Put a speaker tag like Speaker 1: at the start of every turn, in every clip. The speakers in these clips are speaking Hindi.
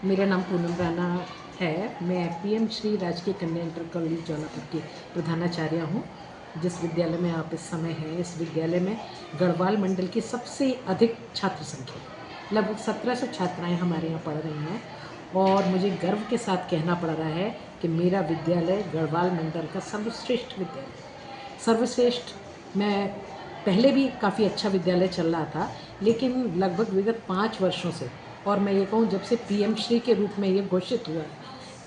Speaker 1: मेरा नाम पूनम राणा है। मैं पीएम श्री राजकीय कन्या इंटर कॉलेज जौनापुर की प्रधानाचार्य हूँ। जिस विद्यालय में आप इस समय हैं, इस विद्यालय में गढ़वाल मंडल की सबसे अधिक छात्र संख्या, लगभग 1700 छात्राएं हमारे यहाँ पढ़ रही हैं। और मुझे गर्व के साथ कहना पड़ रहा है कि मेरा विद्यालय गढ़वाल मंडल का सर्वश्रेष्ठ विद्यालय। सर्वश्रेष्ठ, मैं पहले भी काफ़ी अच्छा विद्यालय चल रहा था, लेकिन लगभग विगत 5 वर्षों से, और मैं ये कहूँ जब से पीएम श्री के रूप में ये घोषित हुआ है,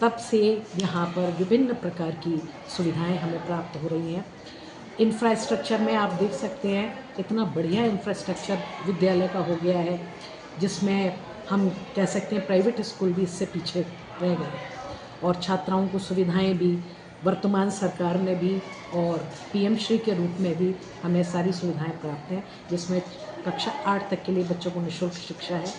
Speaker 1: तब से यहाँ पर विभिन्न प्रकार की सुविधाएं हमें प्राप्त हो रही हैं। इंफ्रास्ट्रक्चर में आप देख सकते हैं, इतना बढ़िया इंफ्रास्ट्रक्चर विद्यालय का हो गया है, जिसमें हम कह सकते हैं प्राइवेट स्कूल भी इससे पीछे रह गए। और छात्राओं को सुविधाएं भी वर्तमान सरकार ने भी और पीएम श्री के रूप में भी हमें सारी सुविधाएं प्राप्त हैं, जिसमें कक्षा 8 तक के लिए बच्चों को निःशुल्क शिक्षा है,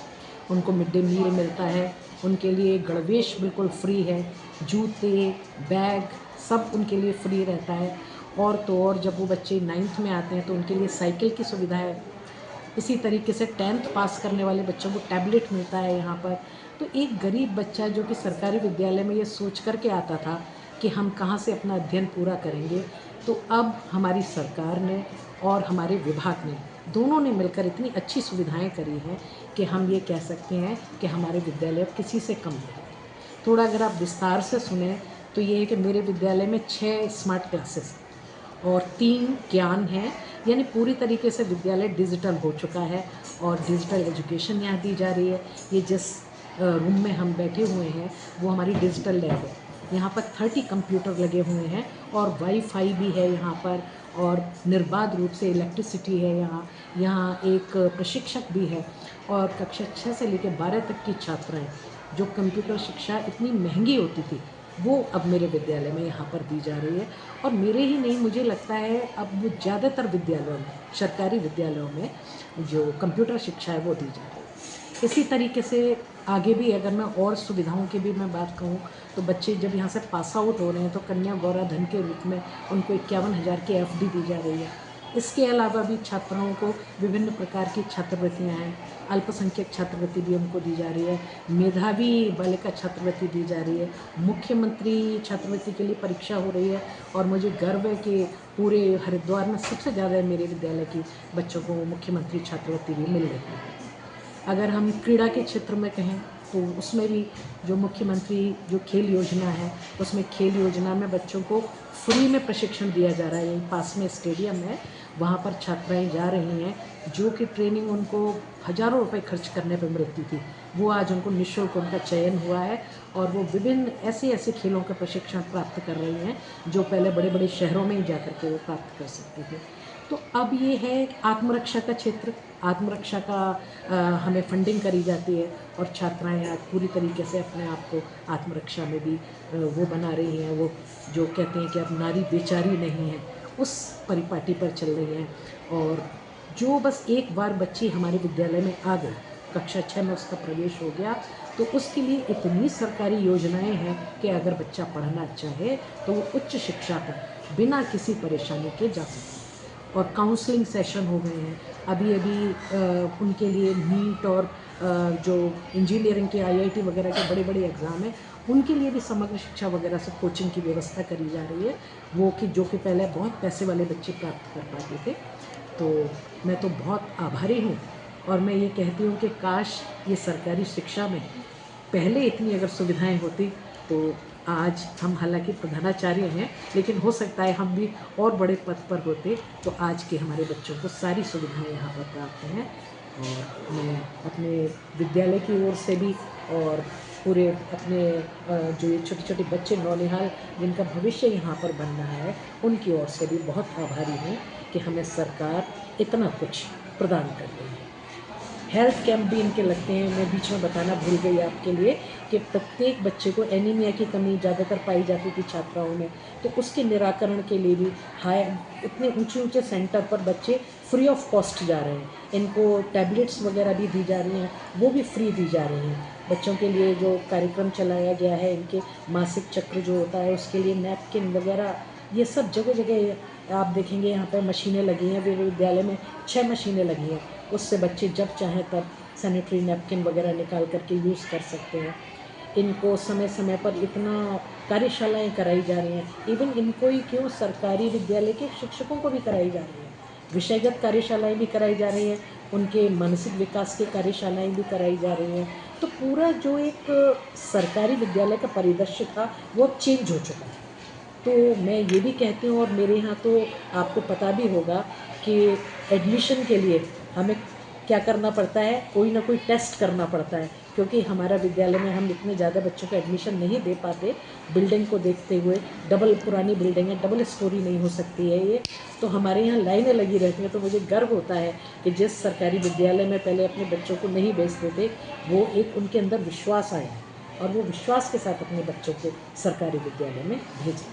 Speaker 1: उनको मिड डे मील मिलता है, उनके लिए गणवेश बिल्कुल फ्री है, जूते बैग सब उनके लिए फ्री रहता है। और तो और जब वो बच्चे 9th में आते हैं तो उनके लिए साइकिल की सुविधा है। इसी तरीके से 10th पास करने वाले बच्चों को टैबलेट मिलता है यहाँ पर। तो एक गरीब बच्चा जो कि सरकारी विद्यालय में ये सोच कर के आता था कि हम कहाँ से अपना अध्ययन पूरा करेंगे, तो अब हमारी सरकार ने और हमारे विभाग ने, दोनों ने मिलकर इतनी अच्छी सुविधाएं करी हैं कि हम ये कह सकते हैं कि हमारे विद्यालय किसी से कम नहीं है। थोड़ा अगर आप विस्तार से सुने तो ये है कि मेरे विद्यालय में 6 स्मार्ट क्लासेस और 3 ज्ञान हैं, यानी पूरी तरीके से विद्यालय डिजिटल हो चुका है और डिजिटल एजुकेशन यहाँ दी जा रही है। ये जिस रूम में हम बैठे हुए हैं वो हमारी डिजिटल लैब है। यहाँ पर 30 कंप्यूटर लगे हुए हैं और वाईफाई भी है यहाँ पर, और निर्बाध रूप से इलेक्ट्रिसिटी है यहाँ एक प्रशिक्षक भी है। और कक्षा 6 से लेकर 12 तक की छात्राएं, जो कंप्यूटर शिक्षा इतनी महंगी होती थी, वो अब मेरे विद्यालय में यहाँ पर दी जा रही है। और मेरे ही नहीं, मुझे लगता है अब वो ज़्यादातर विद्यालयों में, सरकारी विद्यालयों में जो कंप्यूटर शिक्षा है वो दी जा रही है। इसी तरीके से आगे भी अगर मैं और सुविधाओं की भी मैं बात कहूँ तो बच्चे जब यहाँ से पास आउट हो रहे हैं तो कन्या गौरा धन के रूप में उनको 51,000 की एफडी दी जा रही है। इसके अलावा भी छात्राओं को विभिन्न प्रकार की छात्रवृत्तियाँ हैं, अल्पसंख्यक छात्रवृत्ति भी उनको दी जा रही है, मेधावी बालिका छात्रवृत्ति दी जा रही है, मुख्यमंत्री छात्रवृत्ति के लिए परीक्षा हो रही है। और मुझे गर्व है कि पूरे हरिद्वार में सबसे ज़्यादा मेरे विद्यालय की बच्चों को मुख्यमंत्री छात्रवृत्ति भी मिल रही है। अगर हम क्रीड़ा के क्षेत्र में कहें तो उसमें भी जो मुख्यमंत्री जो खेल योजना है, उसमें खेल योजना में बच्चों को फ्री में प्रशिक्षण दिया जा रहा है। यहीं पास में स्टेडियम है, वहाँ पर छात्राएं जा रही हैं, जो कि ट्रेनिंग उनको हज़ारों रुपए खर्च करने पर मिलती थी, वो आज उनको निःशुल्क उनका चयन हुआ है और वो विभिन्न ऐसे ऐसे खेलों का प्रशिक्षण प्राप्त कर रही हैं जो पहले बड़े बड़े शहरों में ही जा कर के वो प्राप्त कर सकते थे। तो अब ये है आत्मरक्षा का क्षेत्र, आत्मरक्षा का हमें फंडिंग करी जाती है और छात्राएं आज पूरी तरीके से अपने आप को आत्मरक्षा में भी वो बना रही हैं। वो जो कहते हैं कि अब नारी बेचारी नहीं है, उस परिपाटी पर चल रही हैं। और जो बस एक बार बच्ची हमारे विद्यालय में आ गई, कक्षा 6 में उसका प्रवेश हो गया, तो उसके लिए इतनी सरकारी योजनाएं हैं कि अगर बच्चा पढ़ना चाहे तो वो उच्च शिक्षा पर बिना किसी परेशानी के जा सकता है। और काउंसलिंग सेशन हो गए हैं अभी अभी उनके लिए नीट और जो इंजीनियरिंग के आईआईटी वगैरह के बड़े बड़े एग्ज़ाम हैं, उनके लिए भी समग्र शिक्षा वगैरह से कोचिंग की व्यवस्था करी जा रही है, वो कि जो कि पहले बहुत पैसे वाले बच्चे प्राप्त कर पाते थे। तो मैं तो बहुत आभारी हूँ और मैं ये कहती हूँ कि काश ये सरकारी शिक्षा में पहले इतनी अगर सुविधाएं होती तो आज हम हालांकि प्रधानाचार्य हैं, लेकिन हो सकता है हम भी और बड़े पद पर होते तो आज के हमारे बच्चों को सारी सुविधाएं यहाँ पर प्राप्त हैं। और मैं अपने विद्यालय की ओर से भी और पूरे अपने जो ये छोटे छोटे बच्चे नौनिहाल जिनका भविष्य यहाँ पर बन रहा है, उनकी ओर से भी बहुत आभारी हूँ कि हमें सरकार इतना कुछ प्रदान कर रही है। हेल्थ कैंप भी इनके लगते हैं। मैं बीच में बताना भूल गई आपके लिए कि प्रत्येक बच्चे को एनीमिया की कमी ज़्यादातर पाई जाती थी छात्राओं में, तो उसके निराकरण के लिए भी हाई इतने ऊंचे ऊंचे सेंटर पर बच्चे फ्री ऑफ कॉस्ट जा रहे हैं। इनको टैबलेट्स वगैरह भी दी जा रही हैं, वो भी फ्री दी जा रही हैं। बच्चों के लिए जो कार्यक्रम चलाया गया है, इनके मासिक चक्र जो होता है उसके लिए नैपकिन वगैरह, ये सब जगह जगह आप देखेंगे यहाँ पर मशीनें लगी हैं। विद्यालय में 6 मशीनें लगी हैं, उससे बच्चे जब चाहें तब सैनिटरी नैपकिन वगैरह निकाल करके यूज़ कर सकते हैं। इनको समय समय पर इतना कार्यशालाएं कराई जा रही हैं। इवन इनको ही क्यों, सरकारी विद्यालय के शिक्षकों को भी कराई जा रही हैं, विषयगत कार्यशालाएं भी कराई जा रही हैं, उनके मानसिक विकास की कार्यशालाएं भी कराई जा रही हैं। तो पूरा जो एक सरकारी विद्यालय का परिदृश्य था वो अब चेंज हो चुका है। तो मैं ये भी कहती हूँ, और मेरे यहाँ तो आपको पता भी होगा कि एडमिशन के लिए हमें क्या करना पड़ता है, कोई ना कोई टेस्ट करना पड़ता है, क्योंकि हमारा विद्यालय में हम इतने ज़्यादा बच्चों को एडमिशन नहीं दे पाते बिल्डिंग को देखते हुए। डबल पुरानी बिल्डिंग है, डबल स्टोरी नहीं हो सकती है ये, तो हमारे यहाँ लाइनें लगी रहती हैं। तो मुझे गर्व होता है कि जिस सरकारी विद्यालय में पहले अपने बच्चों को नहीं भेजते थे, वो एक उनके अंदर विश्वास आया है और वो विश्वास के साथ अपने बच्चों को सरकारी विद्यालय में भेज